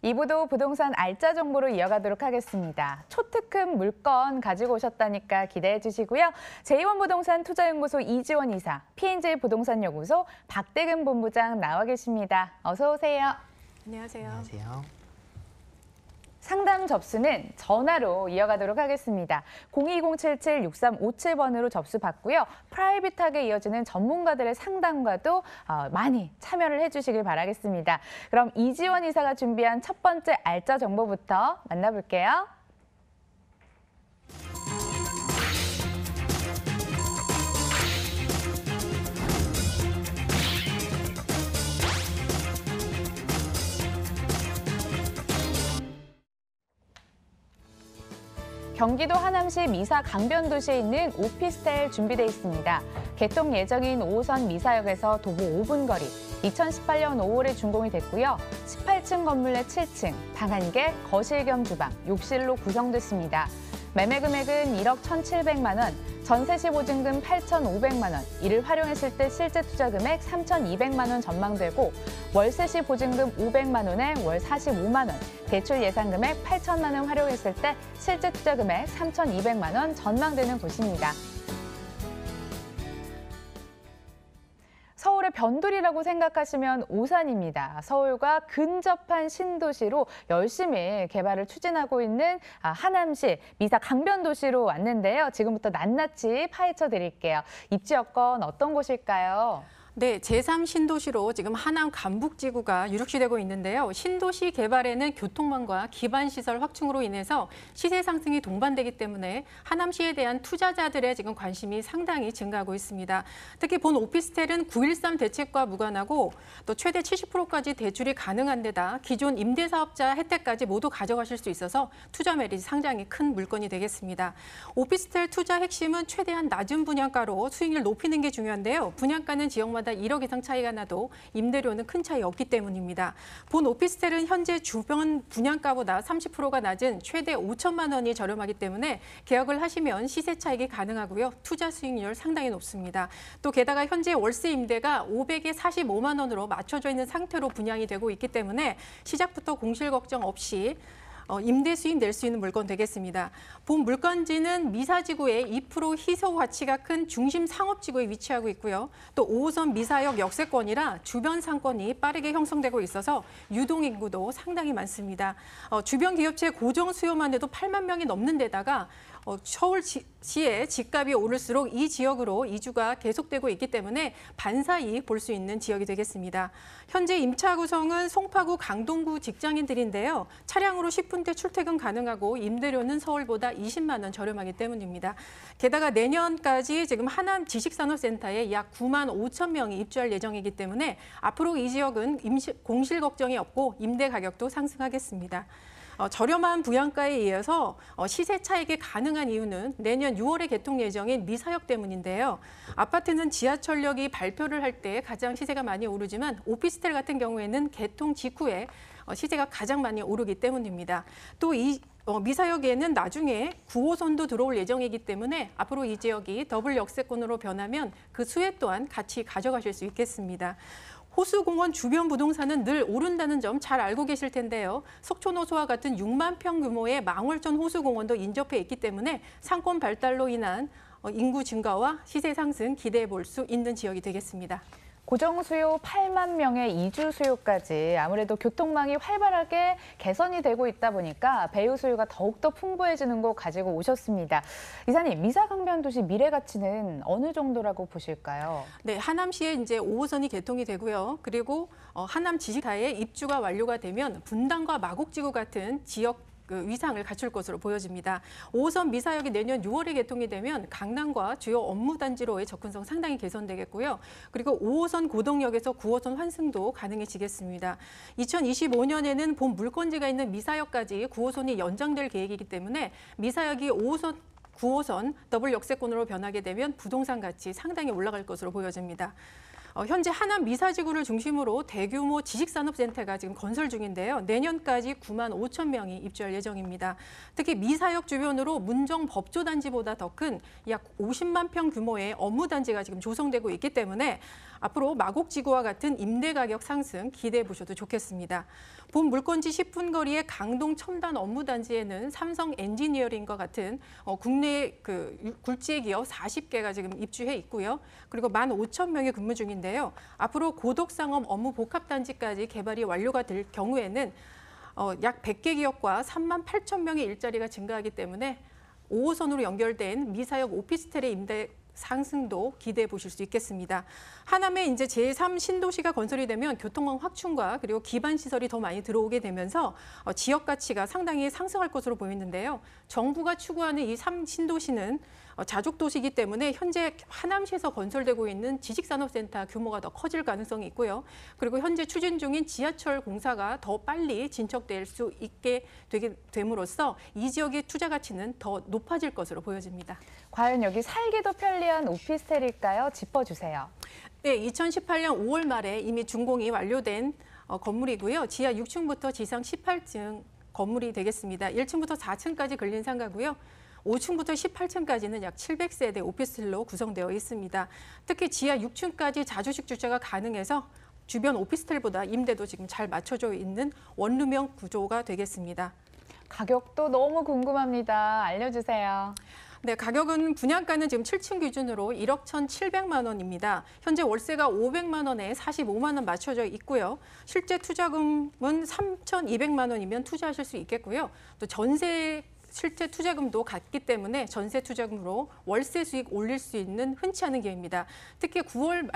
2부도 부동산 알짜 정보로 이어가도록 하겠습니다. 초특급 물건 가지고 오셨다니까 기대해 주시고요. 제2원부동산 투자연구소 이지원 이사, P&J 부동산연구소 박대근 본부장 나와 계십니다. 어서 오세요. 안녕하세요. 안녕하세요. 상담 접수는 전화로 이어가도록 하겠습니다. 02-077-6357번으로 접수 받고요. 프라이빗하게 이어지는 전문가들의 상담과도 많이 참여를 해주시길 바라겠습니다. 그럼 이지원 이사가 준비한 첫 번째 알짜 정보부터 만나볼게요. 경기도 하남시 미사 강변도시에 있는 오피스텔 준비되어 있습니다. 개통 예정인 5호선 미사역에서 도보 5분 거리, 2018년 5월에 준공이 됐고요. 18층 건물 내 7층, 방 1개, 거실 겸 주방, 욕실로 구성됐습니다. 매매 금액은 1억 1,700만 원, 전세 시 보증금 8,500만 원, 이를 활용했을 때 실제 투자 금액 3,200만 원 전망되고 월세 시 보증금 500만 원에 월 45만 원, 대출 예상 금액 8천만 원 활용했을 때 실제 투자 금액 3,200만 원 전망되는 곳입니다. 서울의 변두리라고 생각하시면 오산입니다. 서울과 근접한 신도시로 열심히 개발을 추진하고 있는 하남시 미사 강변도시로 왔는데요. 지금부터 낱낱이 파헤쳐 드릴게요. 입지 여건 어떤 곳일까요? 네, 제3신도시로 지금 하남 간북지구가 유력시되고 있는데요. 신도시 개발에는 교통망과 기반시설 확충으로 인해서 시세 상승이 동반되기 때문에 하남시에 대한 투자자들의 지금 관심이 상당히 증가하고 있습니다. 특히 본 오피스텔은 9.13 대책과 무관하고 또 최대 70%까지 대출이 가능한 데다 기존 임대사업자 혜택까지 모두 가져가실 수 있어서 투자 메리트 상당히 큰 물건이 되겠습니다. 오피스텔 투자 핵심은 최대한 낮은 분양가로 수익률 높이는 게 중요한데요. 분양가는 지역마다 1억 이상 차이가 나도 임대료는 큰 차이 없기 때문입니다. 본 오피스텔은 현재 주변 분양가보다 30%가 낮은 최대 5천만 원이 저렴하기 때문에 계약을 하시면 시세 차익이 가능하고요. 투자 수익률 상당히 높습니다. 또 게다가 현재 월세 임대가 500에 45만 원으로 맞춰져 있는 상태로 분양이 되고 있기 때문에 시작부터 공실 걱정 없이 임대 수익 낼 수 있는 물건 되겠습니다. 본 물건지는 미사지구의 2% 희소 가치가 큰 중심 상업지구에 위치하고 있고요. 또 5호선 미사역 역세권이라 주변 상권이 빠르게 형성되고 있어서 유동 인구도 상당히 많습니다. 주변 기업체 고정 수요만 해도 8만 명이 넘는 데다가 서울시의 집값이 오를수록 이 지역으로 이주가 계속되고 있기 때문에 반사이익 볼 수 있는 지역이 되겠습니다. 현재 임차 구성은 송파구 강동구 직장인들인데요. 차량으로 10분대 출퇴근 가능하고 임대료는 서울보다 20만 원 저렴하기 때문입니다. 게다가 내년까지 지금 하남 지식산업센터에 약 9만 5천 명이 입주할 예정이기 때문에 앞으로 이 지역은 공실 걱정이 없고 임대 가격도 상승하겠습니다. 저렴한 분양가에 이어서 시세 차익이 가능한 이유는 내년 6월에 개통 예정인 미사역 때문인데요. 아파트는 지하철역이 발표를 할 때 가장 시세가 많이 오르지만 오피스텔 같은 경우에는 개통 직후에 시세가 가장 많이 오르기 때문입니다. 또 이 미사역에는 나중에 9호선도 들어올 예정이기 때문에 앞으로 이 지역이 더블 역세권으로 변하면 그 수혜 또한 같이 가져가실 수 있겠습니다. 호수공원 주변 부동산은 늘 오른다는 점 잘 알고 계실 텐데요. 속초노소와 같은 6만 평 규모의 망월전 호수공원도 인접해 있기 때문에 상권 발달로 인한 인구 증가와 시세 상승 기대해 볼 수 있는 지역이 되겠습니다. 고정 수요 8만 명의 이주 수요까지 아무래도 교통망이 활발하게 개선이 되고 있다 보니까 배우 수요가 더욱더 풍부해지는 곳 가지고 오셨습니다. 이사님, 미사 강변도시 미래 가치는 어느 정도라고 보실까요? 네, 하남시에 이제 5호선이 개통이 되고요. 그리고 하남 지식사에 입주가 완료가 되면 분당과 마곡지구 같은 지역 위상을 갖출 것으로 보여집니다. 5호선 미사역이 내년 6월에 개통이 되면 강남과 주요 업무단지로의 접근성 상당히 개선되겠고요. 그리고 5호선 고덕역에서 9호선 환승도 가능해지겠습니다. 2025년에는 본 물건지가 있는 미사역까지 9호선이 연장될 계획이기 때문에 미사역이 9호선 더블 역세권으로 변하게 되면 부동산 가치 상당히 올라갈 것으로 보여집니다. 현재 하남 미사지구를 중심으로 대규모 지식산업센터가 지금 건설 중인데요. 내년까지 9만 5천 명이 입주할 예정입니다. 특히 미사역 주변으로 문정 법조단지보다 더 큰 약 50만 평 규모의 업무단지가 지금 조성되고 있기 때문에 앞으로 마곡지구와 같은 임대 가격 상승 기대해 보셔도 좋겠습니다. 본 물건지 10분 거리의 강동 첨단 업무단지에는 삼성 엔지니어링과 같은 국내 굴지의 기업 40개가 지금 입주해 있고요. 그리고 15,000명이 근무 중인데요. 앞으로 고덕상업 업무 복합단지까지 개발이 완료가 될 경우에는 약 100개 기업과 38,000명의 일자리가 증가하기 때문에 5호선으로 연결된 미사역 오피스텔의 임대 상승도 기대해 보실 수 있겠습니다. 하남에 이제 제3 신도시가 건설이 되면 교통망 확충과 그리고 기반 시설이 더 많이 들어오게 되면서 지역 가치가 상당히 상승할 것으로 보이는데요. 정부가 추구하는 이 3신도시는 자족 도시이기 때문에 현재 하남시에서 건설되고 있는 지식산업센터 규모가 더 커질 가능성이 있고요. 그리고 현재 추진 중인 지하철 공사가 더 빨리 진척될 수 있게 되게 됨으로써 이 지역의 투자 가치는 더 높아질 것으로 보여집니다. 과연 여기 살기도 편리한 오피스텔일까요? 짚어주세요. 네, 2018년 5월 말에 이미 준공이 완료된 건물이고요. 지하 6층부터 지상 18층 건물이 되겠습니다. 1층부터 4층까지 근린 상가고요. 5층부터 18층까지는 약 700세대 오피스텔로 구성되어 있습니다. 특히 지하 6층까지 자주식 주차가 가능해서 주변 오피스텔보다 임대도 지금 잘 맞춰져 있는 원룸형 구조가 되겠습니다. 가격도 너무 궁금합니다. 알려주세요. 네, 가격은 분양가는 지금 7층 기준으로 1억 1,700만 원입니다. 현재 월세가 500만 원에 45만 원 맞춰져 있고요. 실제 투자금은 3,200만 원이면 투자하실 수 있겠고요. 또 전세 실제 투자금도 같기 때문에 전세 투자금으로 월세 수익 올릴 수 있는 흔치 않은 기회입니다. 특히 9월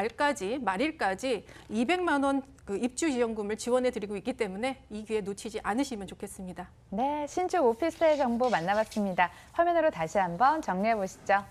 말일까지 200만 원 입주 지원금을 지원해 드리고 있기 때문에 이 기회 놓치지 않으시면 좋겠습니다. 네, 신축 오피스텔 정보 만나봤습니다. 화면으로 다시 한번 정리해 보시죠.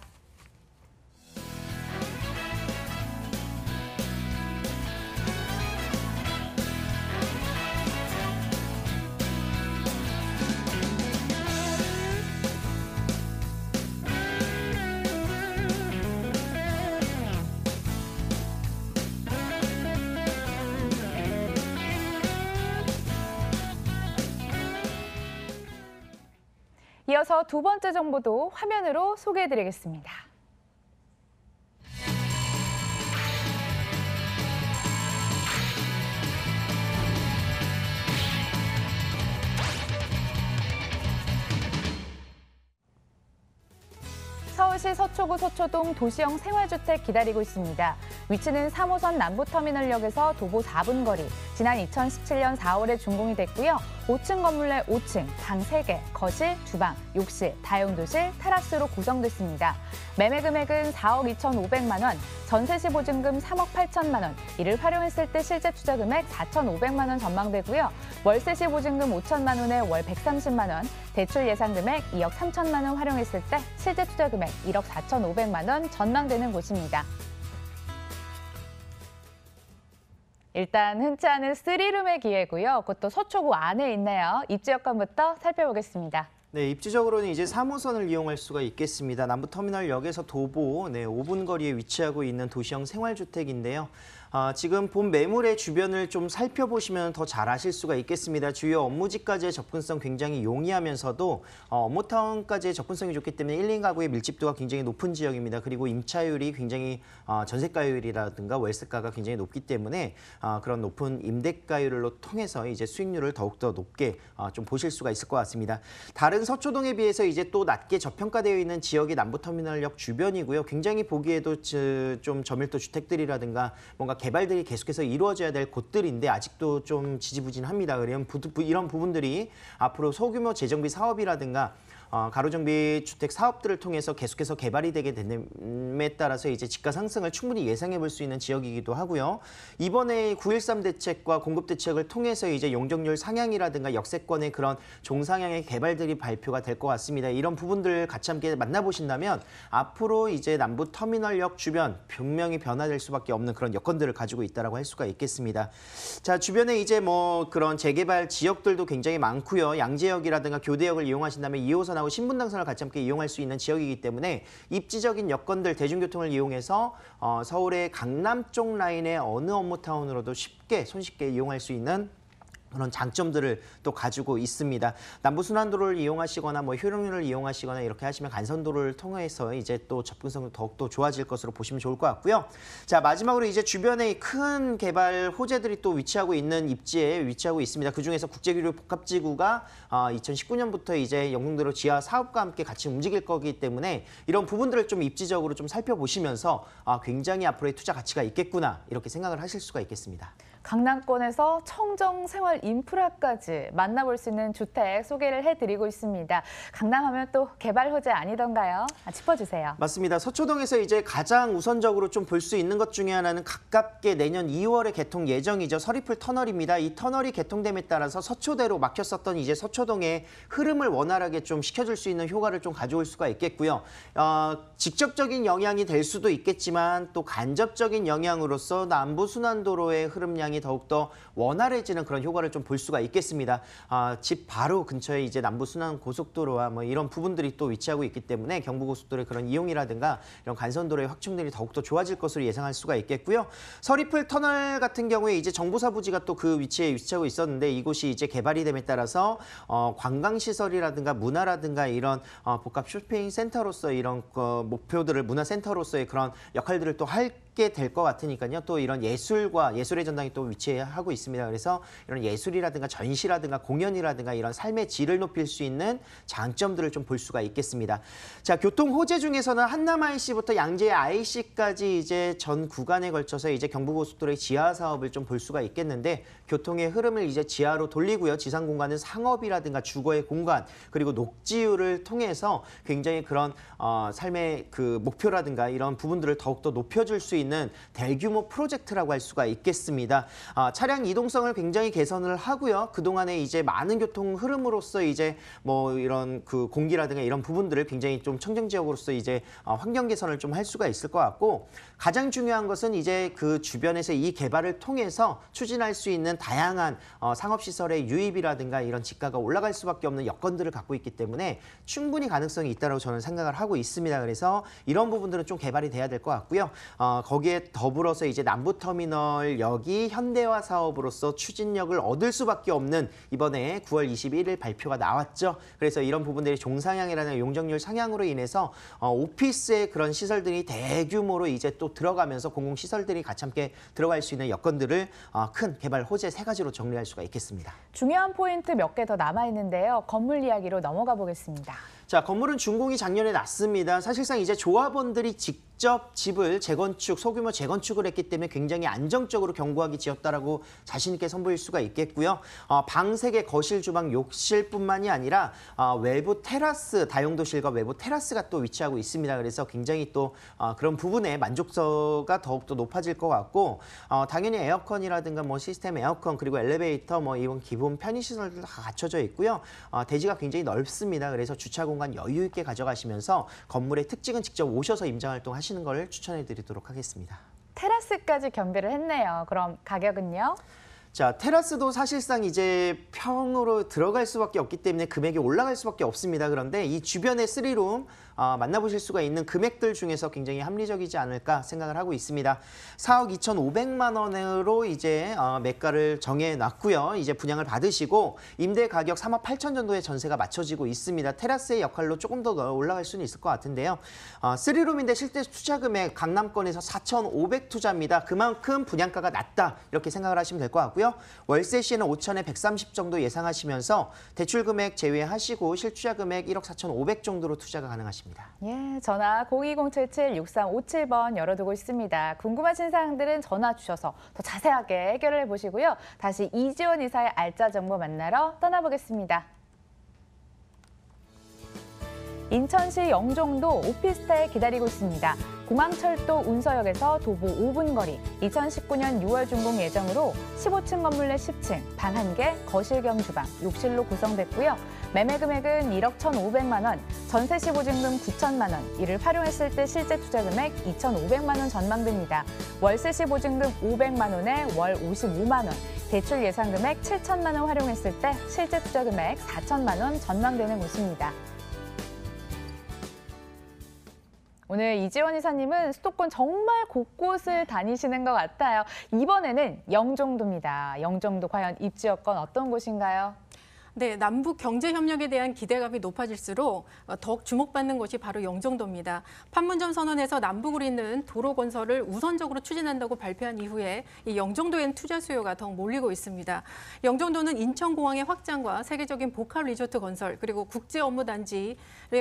이어서 두 번째 정보도 화면으로 소개해드리겠습니다. 서울시 서초구 서초동 도시형 생활주택 기다리고 있습니다. 위치는 3호선 남부터미널역에서 도보 4분 거리, 지난 2017년 4월에 준공이 됐고요. 5층 건물 내 5층, 방 3개, 거실, 주방, 욕실, 다용도실, 테라스로 구성됐습니다. 매매 금액은 4억 2,500만 원, 전세시 보증금 3억 8천만 원, 이를 활용했을 때 실제 투자 금액 4,500만 원 전망되고요. 월세시 보증금 5천만 원에 월 130만 원, 대출 예상 금액 2억 3천만 원 활용했을 때 실제 투자 금액 1억 4,500만 원 전망되는 곳입니다. 일단 흔치 않은 3룸의 기회고요. 그것도 서초구 안에 있네요. 입지 여건부터 살펴보겠습니다. 네, 입지적으로는 이제 3호선을 이용할 수가 있겠습니다. 남부터미널역에서 도보 5분 거리에 위치하고 있는 도시형 생활주택인데요. 지금 본 매물의 주변을 좀 살펴보시면 더 잘 아실 수가 있겠습니다. 주요 업무지까지의 접근성 굉장히 용이하면서도 업무타운까지의 접근성이 좋기 때문에 1, 2가구의 밀집도가 굉장히 높은 지역입니다. 그리고 임차율이 굉장히 전세가율이라든가 월세가가 굉장히 높기 때문에 그런 높은 임대가율로 통해서 이제 수익률을 더욱더 높게 좀 보실 수가 있을 것 같습니다. 다른 서초동에 비해서 이제 또 낮게 저평가되어 있는 지역이 남부터미널역 주변이고요. 굉장히 보기에도 좀 저밀도 주택들이라든가 뭔가 개발들이 계속해서 이루어져야 될 곳들인데 아직도 좀 지지부진합니다. 이런 부분들이 앞으로 소규모 재정비 사업이라든가 가로정비 주택 사업들을 통해서 계속해서 개발이 되게 됨에 따라서 이제 집가 상승을 충분히 예상해 볼 수 있는 지역이기도 하고요. 이번에 9.13 대책과 공급 대책을 통해서 이제 용적률 상향이라든가 역세권의 그런 종상향의 개발들이 발표가 될 것 같습니다. 이런 부분들 같이 함께 만나보신다면 앞으로 이제 남부 터미널역 주변 분명히 변화될 수밖에 없는 그런 여건들을 가지고 있다라고 할 수가 있겠습니다. 자, 주변에 이제 뭐 그런 재개발 지역들도 굉장히 많고요. 양재역이라든가 교대역을 이용하신다면 2호선 신분당선하고 신분당선을 같이 함께 이용할 수 있는 지역이기 때문에 입지적인 여건들, 대중교통을 이용해서 서울의 강남 쪽 라인의 어느 업무타운으로도 쉽게, 손쉽게 이용할 수 있는 그런 장점들을 또 가지고 있습니다. 남부순환도로를 이용하시거나 뭐 효령로를 이용하시거나 이렇게 하시면 간선도로를 통해서 이제 또 접근성이 더욱더 좋아질 것으로 보시면 좋을 것 같고요. 자, 마지막으로 이제 주변에 큰 개발 호재들이 또 위치하고 있는 입지에 위치하고 있습니다. 그중에서 국제교류 복합지구가 2019년부터 이제 영동도로 지하 사업과 함께 같이 움직일 거기 때문에 이런 부분들을 좀 입지적으로 좀 살펴보시면서 굉장히 앞으로의 투자 가치가 있겠구나 이렇게 생각을 하실 수가 있겠습니다. 강남권에서 청정 생활 인프라까지 만나볼 수 있는 주택 소개를 해드리고 있습니다. 강남하면 또 개발 호재 아니던가요? 짚어주세요. 맞습니다. 서초동에서 이제 가장 우선적으로 좀 볼 수 있는 것 중에 하나는 가깝게 내년 2월에 개통 예정이죠. 서리풀 터널입니다. 이 터널이 개통됨에 따라서 서초대로 막혔었던 이제 서초동의 흐름을 원활하게 좀 시켜줄 수 있는 효과를 좀 가져올 수가 있겠고요. 직접적인 영향이 될 수도 있겠지만 또 간접적인 영향으로서 남부순환도로의 흐름량이 더욱더 원활해지는 그런 효과를 좀 볼 수가 있겠습니다. 집 바로 근처에 이제 남부순환 고속도로와 뭐 이런 부분들이 또 위치하고 있기 때문에 경부고속도로의 그런 이용이라든가 이런 간선도로의 확충들이 더욱더 좋아질 것으로 예상할 수가 있겠고요. 서리풀 터널 같은 경우에 이제 정부사부지가 또 그 위치에 위치하고 있었는데 이곳이 이제 개발이 됨에 따라서 관광시설이라든가 문화라든가 이런 복합 쇼핑센터로서 이런 목표들을 문화센터로서의 그런 역할들을 또 하게 될 것 같으니까요. 또 이런 예술과 예술의 전당이 또 위치하고 있습니다. 그래서 이런 예술이라든가 전시라든가 공연이라든가 이런 삶의 질을 높일 수 있는 장점들을 좀 볼 수가 있겠습니다. 자, 교통 호재 중에서는 한남 IC부터 양재 IC까지 이제 전 구간에 걸쳐서 이제 경부고속도로의 지하 사업을 좀 볼 수가 있겠는데 교통의 흐름을 이제 지하로 돌리고요. 지상 공간은 상업이라든가 주거의 공간 그리고 녹지율을 통해서 굉장히 그런 삶의 그 목표라든가 이런 부분들을 더욱더 높여줄 수 있는 대규모 프로젝트라고 할 수가 있겠습니다. 차량 이동성을 굉장히 개선을 하고요. 그동안에 이제 많은 교통 흐름으로서 이제 뭐 이런 그 공기라든가 이런 부분들을 굉장히 좀 청정 지역으로서 이제 환경 개선을 좀 할 수가 있을 것 같고 가장 중요한 것은 이제 그 주변에서 이 개발을 통해서 추진할 수 있는 다양한 상업시설의 유입이라든가 이런 지가가 올라갈 수밖에 없는 여건들을 갖고 있기 때문에 충분히 가능성이 있다고 저는 생각을 하고 있습니다. 그래서 이런 부분들은 좀 개발이 돼야 될 것 같고요. 거기에 더불어서 이제 남부터미널역이 현대화 사업으로서 추진력을 얻을 수밖에 없는 이번에 9월 21일 발표가 나왔죠. 그래서 이런 부분들이 종상향이라는 용적률 상향으로 인해서 오피스의 그런 시설들이 대규모로 이제 또 들어가면서 공공시설들이 같이 함께 들어갈 수 있는 여건들을 큰 개발 호재 3가지로 정리할 수가 있겠습니다. 중요한 포인트 몇 개 더 남아있는데요. 건물 이야기로 넘어가 보겠습니다. 자, 건물은 준공이 작년에 났습니다. 사실상 이제 조합원들이 직접 집을 재건축, 소규모 재건축을 했기 때문에 굉장히 안정적으로 견고하게 지었다라고 자신 있게 선보일 수가 있겠고요. 방 3개, 거실, 주방, 욕실뿐만이 아니라 외부 테라스, 다용도실과 외부 테라스가 또 위치하고 있습니다. 그래서 굉장히 또 그런 부분에 만족도가 더욱더 높아질 것 같고 당연히 에어컨이라든가 뭐 시스템 에어컨 그리고 엘리베이터 뭐 이런 기본 편의시설도 다 갖춰져 있고요. 대지가 굉장히 넓습니다. 그래서 주차 공간 여유 있게 가져가시면서 건물의 특징은 직접 오셔서 임장활동 하시는 걸 추천해 드리도록 하겠습니다. 테라스까지 겸비를 했네요. 그럼 가격은요? 자, 테라스도 사실상 이제 평으로 들어갈 수밖에 없기 때문에 금액이 올라갈 수밖에 없습니다. 그런데 이 주변의 3룸 만나보실 수가 있는 금액들 중에서 굉장히 합리적이지 않을까 생각을 하고 있습니다. 4억 2,500만 원으로 이제 매가를 정해놨고요. 이제 분양을 받으시고 임대 가격 3억 8천 정도의 전세가 맞춰지고 있습니다. 테라스의 역할로 조금 더 올라갈 수는 있을 것 같은데요. 3룸인데 실제 투자 금액 강남권에서 4,500 투자입니다. 그만큼 분양가가 낮다 이렇게 생각을 하시면 될 것 같고요. 월세 시에는 5천에 130 정도 예상하시면서 대출 금액 제외하시고 실투자 금액 1억 4,500 정도로 투자가 가능하십니다. 예, 전화 02077-6357번 열어두고 있습니다. 궁금하신 사항들은 전화 주셔서 더 자세하게 해결을 해보시고요. 다시 이지원 이사의 알짜 정보 만나러 떠나보겠습니다. 인천시 영종도 오피스텔 기다리고 있습니다. 공항철도 운서역에서 도보 5분 거리, 2019년 6월 준공 예정으로 15층 건물 내 10층, 방 1개, 거실 겸 주방, 욕실로 구성됐고요. 매매 금액은 1억 1,500만 원, 전세 시 보증금 9천만 원, 이를 활용했을 때 실제 투자 금액 2,500만 원 전망됩니다. 월세 시 보증금 500만 원에 월 55만 원, 대출 예상 금액 7천만 원 활용했을 때 실제 투자 금액 4천만 원 전망되는 곳입니다. 오늘 이지원 이사님은 수도권 정말 곳곳을 다니시는 것 같아요. 이번에는 영종도입니다. 영종도 과연 입지 여건 어떤 곳인가요? 네, 남북 경제 협력에 대한 기대감이 높아질수록 더욱 주목받는 곳이 바로 영종도입니다. 판문점 선언에서 남북을 잇는 도로 건설을 우선적으로 추진한다고 발표한 이후에 이 영종도엔 투자 수요가 더욱 몰리고 있습니다. 영종도는 인천공항의 확장과 세계적인 복합 리조트 건설 그리고 국제 업무 단지의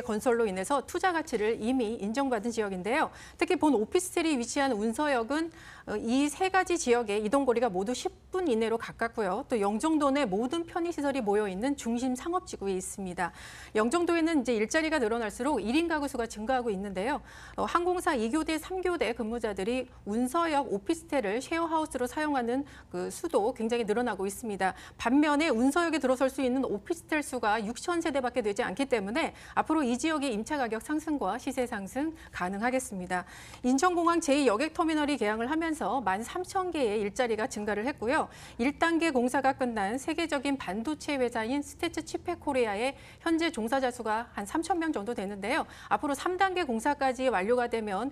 건설로 인해서 투자 가치를 이미 인정받은 지역인데요. 특히 본 오피스텔이 위치한 운서역은 이 세 가지 지역의 이동거리가 모두 10분 이내로 가깝고요. 또 영종도 내 모든 편의시설이 모여 있는 중심 상업지구에 있습니다. 영종도에는 이제 일자리가 늘어날수록 1인 가구 수가 증가하고 있는데요. 항공사 2교대, 3교대 근무자들이 운서역 오피스텔을 쉐어하우스로 사용하는 그 수도 굉장히 늘어나고 있습니다. 반면에 운서역에 들어설 수 있는 오피스텔 수가 6천 세대밖에 되지 않기 때문에 앞으로 이 지역의 임차 가격 상승과 시세 상승 가능하겠습니다. 인천공항 제2여객터미널이 개항을 하면서 13,000개의 일자리가 증가를 했고요. 1단계 공사가 끝난 세계적인 반도체 회사인 스태츠 치페코리아의 현재 종사자 수가 한 3,000명 정도 되는데요. 앞으로 3단계 공사까지 완료가 되면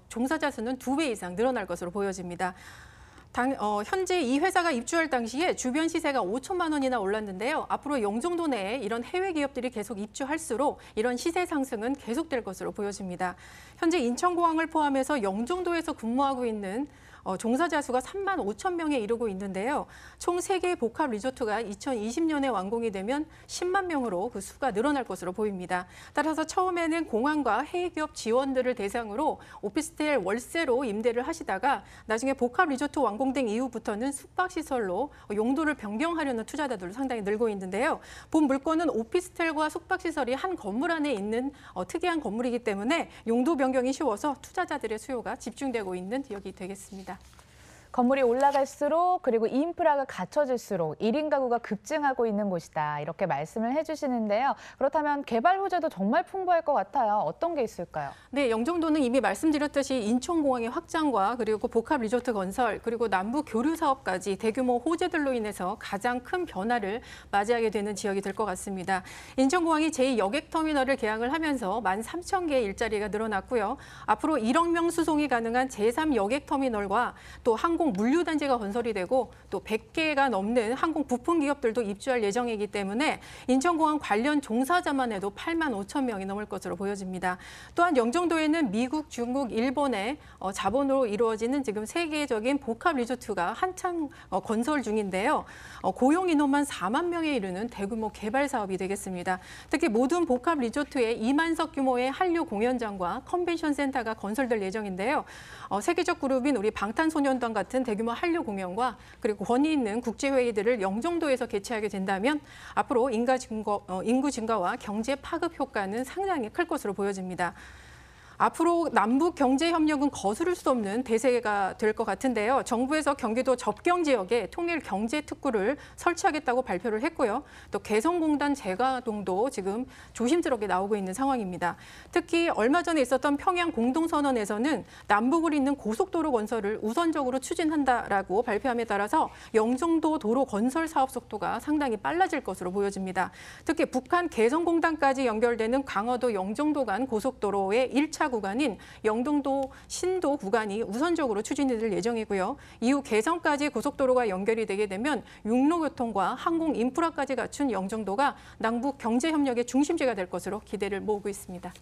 종사자 수는 2배 이상 늘어날 것으로 보여집니다. 현재 이 회사가 입주할 당시에 주변 시세가 5천만 원이나 올랐는데요. 앞으로 영종도 내에 이런 해외 기업들이 계속 입주할수록 이런 시세 상승은 계속될 것으로 보여집니다. 현재 인천공항을 포함해서 영종도에서 근무하고 있는 종사자 수가 3만 5천 명에 이르고 있는데요. 총 3개의 복합 리조트가 2020년에 완공이 되면 10만 명으로 그 수가 늘어날 것으로 보입니다. 따라서 처음에는 공항과 해외기업 지원들을 대상으로 오피스텔 월세로 임대를 하시다가 나중에 복합 리조트 완공된 이후부터는 숙박시설로 용도를 변경하려는 투자자들도 상당히 늘고 있는데요. 본 물건은 오피스텔과 숙박시설이 한 건물 안에 있는 특이한 건물이기 때문에 용도 변경이 쉬워서 투자자들의 수요가 집중되고 있는 지역이 되겠습니다. 건물이 올라갈수록 그리고 인프라가 갖춰질수록 1인 가구가 급증하고 있는 곳이다. 이렇게 말씀을 해주시는데요. 그렇다면 개발 호재도 정말 풍부할 것 같아요. 어떤 게 있을까요? 네, 영종도는 이미 말씀드렸듯이 인천공항의 확장과 그리고 복합 리조트 건설 그리고 남북 교류 사업까지 대규모 호재들로 인해서 가장 큰 변화를 맞이하게 되는 지역이 될 것 같습니다. 인천공항이 제2여객터미널을 개항을 하면서 13,000개의 일자리가 늘어났고요. 앞으로 1억 명 수송이 가능한 제3여객터미널과 또 항공 물류단지가 건설이 되고 또 100개가 넘는 항공 부품 기업들도 입주할 예정이기 때문에 인천공항 관련 종사자만 해도 8만 5천 명이 넘을 것으로 보여집니다. 또한 영종도에는 미국, 중국, 일본의 자본으로 이루어지는 지금 세계적인 복합 리조트가 한창 건설 중인데요. 고용 인원만 4만 명에 이르는 대규모 개발 사업이 되겠습니다. 특히 모든 복합 리조트에 2만석 규모의 한류 공연장과 컨벤션 센터가 건설될 예정인데요. 세계적 그룹인 우리 방탄소년단 같은 대규모 한류 공연과 그리고 권위 있는 국제회의들을 영종도에서 개최하게 된다면 앞으로 인구 증가와 경제 파급 효과는 상당히 클 것으로 보여집니다. 앞으로 남북 경제 협력은 거스를 수 없는 대세가 될 것 같은데요. 정부에서 경기도 접경 지역에 통일 경제 특구를 설치하겠다고 발표를 했고요. 또 개성공단 재가동도 지금 조심스럽게 나오고 있는 상황입니다. 특히 얼마 전에 있었던 평양 공동선언에서는 남북을 잇는 고속도로 건설을 우선적으로 추진한다라고 발표함에 따라서 영종도 도로 건설 사업 속도가 상당히 빨라질 것으로 보여집니다. 특히 북한 개성공단까지 연결되는 강화도 영종도 간 고속도로의 1차 구간인 영종도 신도 구간이 우선적으로 추진이 될 예정이고요. 이후 개성까지 고속도로가 연결이 되게 되면 육로교통과 항공 인프라까지 갖춘 영종도가 남북 경제협력의 중심지가 될 것으로 기대를 모으고 있습니다.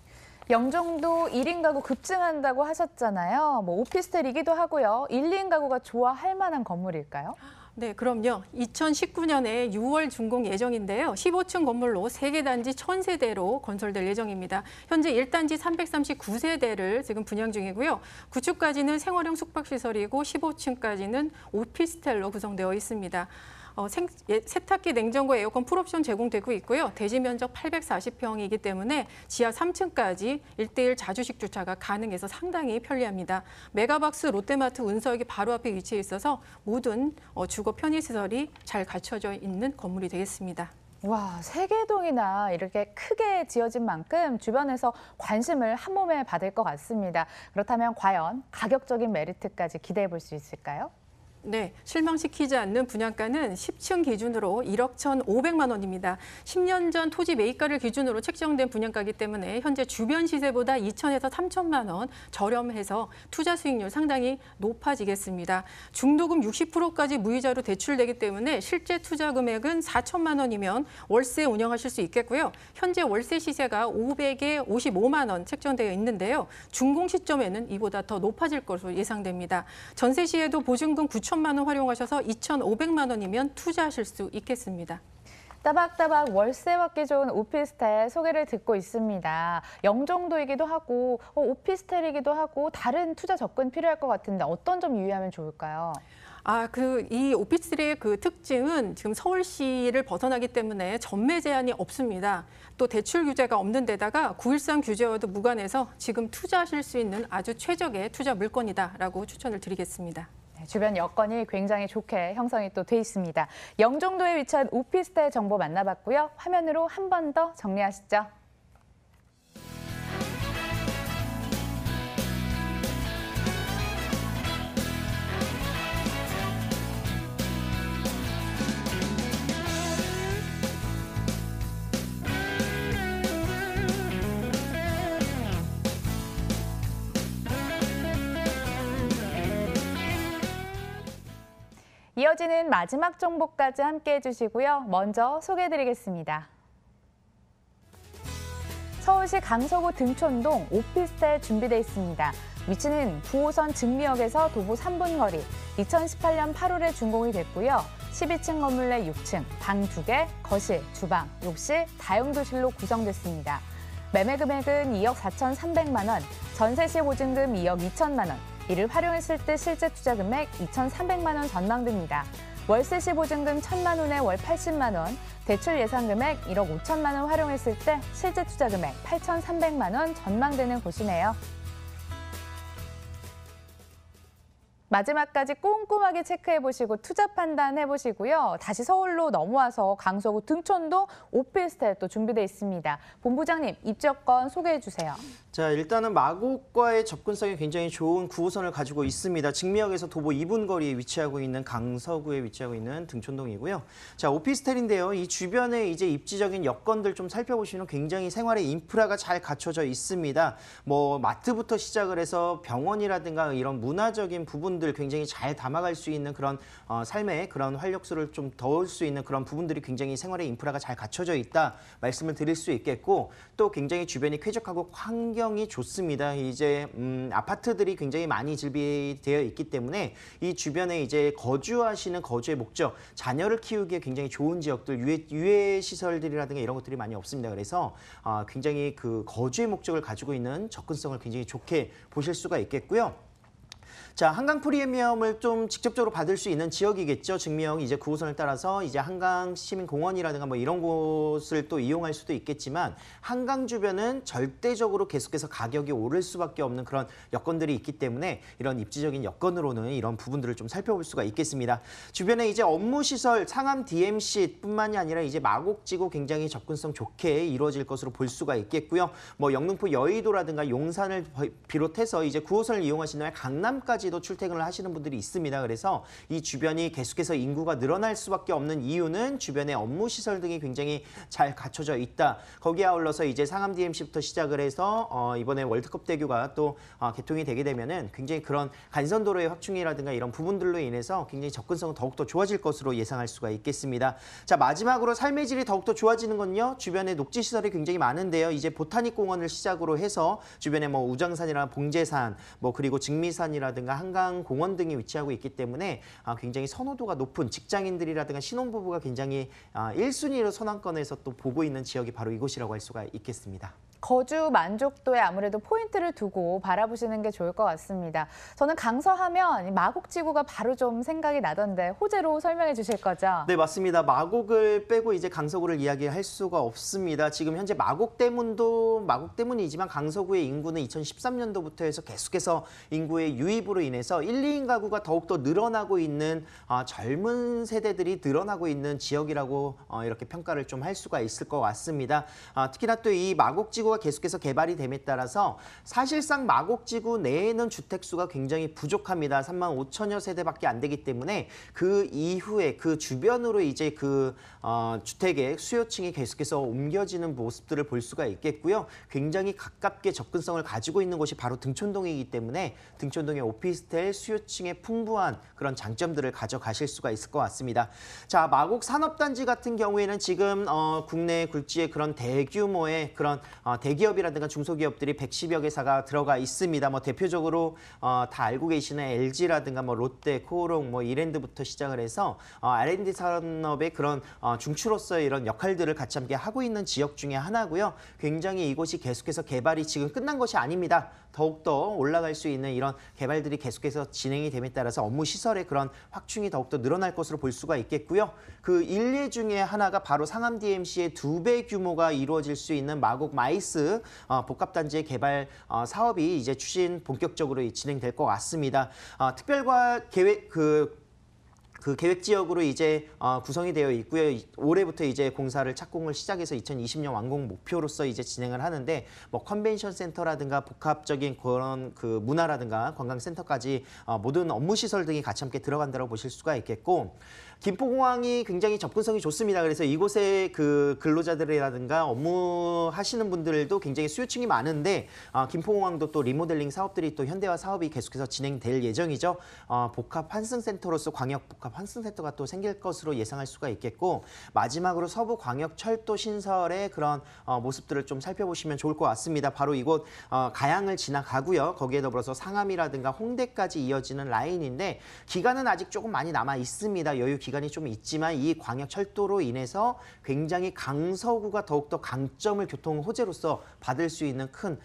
영종도 1인 가구 급증한다고 하셨잖아요. 오피스텔이기도 하고요. 1인 가구가 좋아할 만한 건물일까요? 네, 그럼요. 2019년에 6월 준공 예정인데요. 15층 건물로 3개 단지 1,000세대로 건설될 예정입니다. 현재 1단지 339세대를 지금 분양 중이고요. 9층까지는 생활형 숙박시설이고 15층까지는 오피스텔로 구성되어 있습니다. 세탁기, 냉장고, 에어컨 풀옵션 제공되고 있고요. 대지 면적 840평이기 때문에 지하 3층까지 1:1 자주식 주차가 가능해서 상당히 편리합니다. 메가박스 롯데마트 운서역이 바로 앞에 위치해 있어서 모든 주거 편의시설이 잘 갖춰져 있는 건물이 되겠습니다. 와, 세개동이나 이렇게 크게 지어진 만큼 주변에서 관심을 한 몸에 받을 것 같습니다. 그렇다면 과연 가격적인 메리트까지 기대해 볼 수 있을까요? 네, 실망시키지 않는 분양가는 10층 기준으로 1억 1,500만 원입니다. 10년 전 토지 매입가를 기준으로 책정된 분양가이기 때문에 현재 주변 시세보다 2천에서 3천만 원 저렴해서 투자 수익률 상당히 높아지겠습니다. 중도금 60%까지 무이자로 대출되기 때문에 실제 투자 금액은 4천만 원이면 월세 운영하실 수 있겠고요. 현재 월세 시세가 500에 55만 원 책정되어 있는데요. 준공 시점에는 이보다 더 높아질 것으로 예상됩니다. 전세 시에도 보증금 9천만 원 활용하셔서 2,500만 원이면 투자하실 수 있겠습니다. 따박따박 월세 받기 좋은 오피스텔 소개를 듣고 있습니다. 영종도이기도 하고 오피스텔이기도 하고 다른 투자 접근 필요할 것 같은데 어떤 점 유의하면 좋을까요? 이 오피스텔의 그 특징은 지금 서울시를 벗어나기 때문에 전매 제한이 없습니다. 또 대출 규제가 없는 데다가 9.13 규제와도 무관해서 지금 투자하실 수 있는 아주 최적의 투자 물건이다라고 추천을 드리겠습니다. 주변 여건이 굉장히 좋게 형성이 또 돼 있습니다. 영종도에 위치한 오피스텔 정보 만나봤고요. 화면으로 한 번 더 정리하시죠. 이어지는 마지막 정보까지 함께 해주시고요. 먼저 소개해드리겠습니다. 서울시 강서구 등촌동 오피스텔 준비돼 있습니다. 위치는 9호선 증미역에서 도보 3분 거리, 2018년 8월에 준공이 됐고요. 12층 건물 내 6층, 방 2개, 거실, 주방, 욕실, 다용도실로 구성됐습니다. 매매 금액은 2억 4,300만 원, 전세 시 보증금 2억 2천만 원, 이를 활용했을 때 실제 투자 금액 2,300만 원 전망됩니다. 월세 시 보증금 1,000만 원에 월 80만 원, 대출 예상 금액 1억 5천만 원 활용했을 때 실제 투자 금액 8,300만 원 전망되는 곳이네요. 마지막까지 꼼꼼하게 체크해보시고 투자 판단해보시고요. 다시 서울로 넘어와서 강서구 등촌동 오피스텔 또 준비돼 있습니다. 본부장님, 입주권 소개해주세요. 자, 일단은 마곡과의 접근성이 굉장히 좋은 9호선을 가지고 있습니다. 증미역에서 도보 2분 거리에 위치하고 있는 강서구에 위치하고 있는 등촌동이고요. 자, 오피스텔인데요. 이 주변에 이제 입지적인 여건들 좀 살펴보시면 굉장히 생활의 인프라가 잘 갖춰져 있습니다. 뭐 마트부터 시작을 해서 병원이라든가 이런 문화적인 부분들 굉장히 잘 담아갈 수 있는 그런 삶의 그런 활력소를 좀 더울 수 있는 그런 부분들이 굉장히 생활의 인프라가 잘 갖춰져 있다 말씀을 드릴 수 있겠고, 또 굉장히 주변이 쾌적하고 환경이 좋습니다. 이제 아파트들이 굉장히 많이 즐비되어 있기 때문에 이 주변에 이제 거주하시는 거주의 목적, 자녀를 키우기에 굉장히 좋은 지역들, 유해 시설들이라든가 이런 것들이 많이 없습니다. 그래서 굉장히 그 거주의 목적을 가지고 있는 접근성을 굉장히 좋게 보실 수가 있겠고요. 자, 한강 프리미엄을 좀 직접적으로 받을 수 있는 지역이겠죠. 증미역 이제 9호선을 따라서 이제 한강 시민공원이라든가 뭐 이런 곳을 또 이용할 수도 있겠지만, 한강 주변은 절대적으로 계속해서 가격이 오를 수밖에 없는 그런 여건들이 있기 때문에 이런 입지적인 여건으로는 이런 부분들을 좀 살펴볼 수가 있겠습니다. 주변에 이제 업무시설, 상암 DMC뿐만이 아니라 이제 마곡지구 굉장히 접근성 좋게 이루어질 것으로 볼 수가 있겠고요. 뭐 영등포 여의도라든가 용산을 비롯해서 이제 9호선을 이용하시는 강남까지 도 출퇴근을 하시는 분들이 있습니다. 그래서 이 주변이 계속해서 인구가 늘어날 수밖에 없는 이유는 주변에 업무 시설 등이 굉장히 잘 갖춰져 있다. 거기에 아울러서 이제 상암 DMC부터 시작을 해서 이번에 월드컵 대교가 또 개통이 되게 되면은 굉장히 그런 간선도로의 확충이라든가 이런 부분들로 인해서 굉장히 접근성은 더욱더 좋아질 것으로 예상할 수가 있겠습니다. 자, 마지막으로 삶의 질이 더욱더 좋아지는 건요. 주변에 녹지 시설이 굉장히 많은데요. 이제 보타닉 공원을 시작으로 해서 주변에 뭐 우장산이나 봉제산, 뭐 그리고 증미산이라든가 한강 공원 등이 위치하고 있기 때문에 굉장히 선호도가 높은 직장인들이라든가 신혼부부가 굉장히 1순위로 선왕권에서 또 보고 있는 지역이 바로 이곳이라고 할 수가 있겠습니다. 거주 만족도에 아무래도 포인트를 두고 바라보시는 게 좋을 것 같습니다. 저는 강서하면 마곡지구가 바로 좀 생각이 나던데 호재로 설명해 주실 거죠? 네, 맞습니다. 마곡을 빼고 이제 강서구를 이야기할 수가 없습니다. 지금 현재 마곡대문도 마곡대문이지만 강서구의 인구는 2013년도부터 해서 계속해서 인구의 유입으로 인해서 1, 2인 가구가 더욱더 늘어나고 있는 젊은 세대들이 늘어나고 있는 지역이라고 이렇게 평가를 좀 할 수가 있을 것 같습니다. 특히나 또 이 마곡지구 마곡지구가 계속해서 개발이 됨에 따라서 사실상 마곡지구 내에는 주택수가 굉장히 부족합니다. 35,000여 세대밖에 안 되기 때문에 그 이후에 그 주변으로 이제 그 주택의 수요층이 계속해서 옮겨지는 모습들을 볼 수가 있겠고요. 굉장히 가깝게 접근성을 가지고 있는 곳이 바로 등촌동이기 때문에 등촌동의 오피스텔 수요층의 풍부한 그런 장점들을 가져가실 수가 있을 것 같습니다. 자, 마곡 산업단지 같은 경우에는 지금 국내 굴지의 그런 대규모의 그런 대기업이라든가 중소기업들이 110여 개사가 들어가 있습니다. 뭐 대표적으로 다 알고 계시는 LG라든가 뭐 롯데, 코오롱, 뭐 이랜드부터 시작을 해서 R&D 산업의 그런 중추로서의 이런 역할들을 같이 함께 하고 있는 지역 중에 하나고요. 굉장히 이곳이 계속해서 개발이 지금 끝난 것이 아닙니다. 더욱더 올라갈 수 있는 이런 개발들이 계속해서 진행이 됨에 따라서 업무 시설의 그런 확충이 더욱더 늘어날 것으로 볼 수가 있겠고요. 그 일례 중에 하나가 바로 상암 DMC의 2배 규모가 이루어질 수 있는 마곡 마이스 복합단지의 개발 사업이 이제 추진 본격적으로 진행될 것 같습니다. 특별과 계획 그 계획 지역으로 이제 구성이 되어 있고요. 올해부터 이제 공사를 착공을 시작해서 2020년 완공 목표로서 이제 진행을 하는데 뭐 컨벤션 센터라든가 복합적인 그런 그 문화라든가 관광센터까지 모든 업무 시설 등이 같이 함께 들어간다고 보실 수가 있겠고 김포공항이 굉장히 접근성이 좋습니다. 그래서 이곳에 그 근로자들이라든가 업무하시는 분들도 굉장히 수요층이 많은데 김포공항도 또 리모델링 사업들이 또 현대화 사업이 계속해서 진행될 예정이죠. 복합 환승센터로서 광역 복합 환승센터가 또 생길 것으로 예상할 수가 있겠고 마지막으로 서부광역철도 신설의 그런 모습들을 좀 살펴보시면 좋을 것 같습니다. 바로 이곳 가양을 지나가고요. 거기에 더불어서 상암이라든가 홍대까지 이어지는 라인인데 기간은 아직 조금 많이 남아 있습니다. 여유 기간이 좀 있지만 이 광역철도로 인해서 굉장히 강서구가 더욱더 강점을 교통 호재로서 받을 수 있는 큰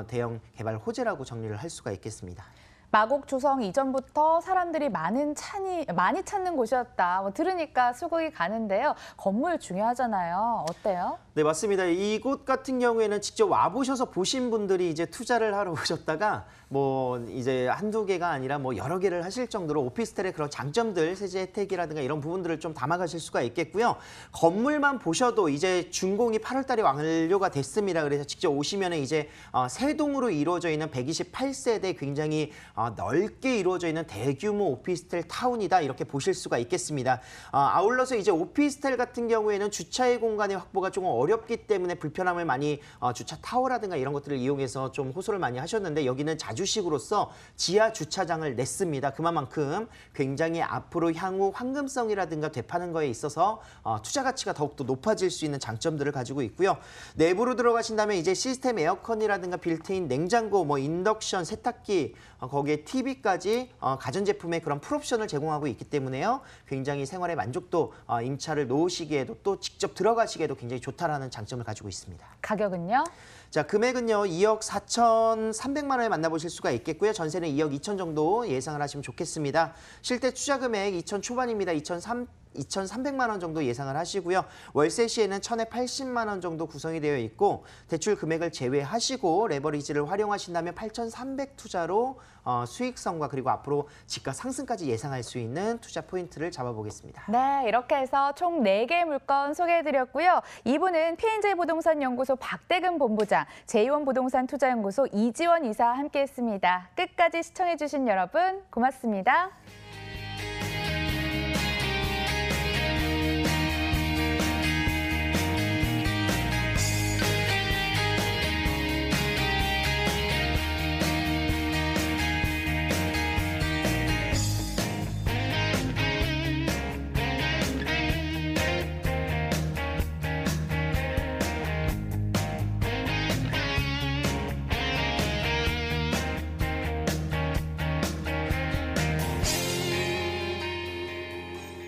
대형 개발 호재라고 정리를 할 수가 있겠습니다. 마곡 조성 이전부터 사람들이 많이 찾는 곳이었다. 뭐 들으니까 수긍이 가는데요. 건물 중요하잖아요. 어때요? 네, 맞습니다. 이곳 같은 경우에는 직접 와보셔서 보신 분들이 이제 투자를 하러 오셨다가 뭐 이제 한두 개가 아니라 뭐 여러 개를 하실 정도로 오피스텔의 그런 장점들, 세제 혜택이라든가 이런 부분들을 좀 담아가실 수가 있겠고요. 건물만 보셔도 이제 준공이 8월 달에 완료가 됐습니다. 그래서 직접 오시면 이제 세 동으로 이루어져 있는 128세대 굉장히 넓게 이루어져 있는 대규모 오피스텔 타운이다. 이렇게 보실 수가 있겠습니다. 아울러서 이제 오피스텔 같은 경우에는 주차의 공간의 확보가 조금 어렵기 때문에 불편함을 많이 주차 타워라든가 이런 것들을 이용해서 좀 호소를 많이 하셨는데 여기는 자주식으로서 지하 주차장을 냈습니다. 그만큼 굉장히 앞으로 향후 황금성이라든가 되파는 거에 있어서 투자 가치가 더욱더 높아질 수 있는 장점들을 가지고 있고요. 내부로 들어가신다면 이제 시스템 에어컨이라든가 빌트인 냉장고, 뭐 인덕션, 세탁기, 거기에 TV까지 가전제품의 그런 풀옵션을 제공하고 있기 때문에요. 굉장히 생활의 만족도 임차를 놓으시기에도 또 직접 들어가시기에도 굉장히 좋다라는 장점을 가지고 있습니다. 가격은요? 자, 금액은요. 2억 4,300만 원에 만나보실 수가 있겠고요. 전세는 2억 2천 정도 예상을 하시면 좋겠습니다. 실제 투자 금액 2천 초반입니다. 2,300만 원 정도 예상을 하시고요. 월세 시에는 1,080만 원 정도 구성이 되어 있고 대출 금액을 제외하시고 레버리지를 활용하신다면 8,300 투자로 수익성과 그리고 앞으로 집가 상승까지 예상할 수 있는 투자 포인트를 잡아보겠습니다. 네, 이렇게 해서 총 4개의 물건 소개해드렸고요. 2부는 P&J 부동산 연구소 박대근 본부장, 제2원 부동산 투자연구소 이지원 이사와 함께했습니다. 끝까지 시청해주신 여러분 고맙습니다.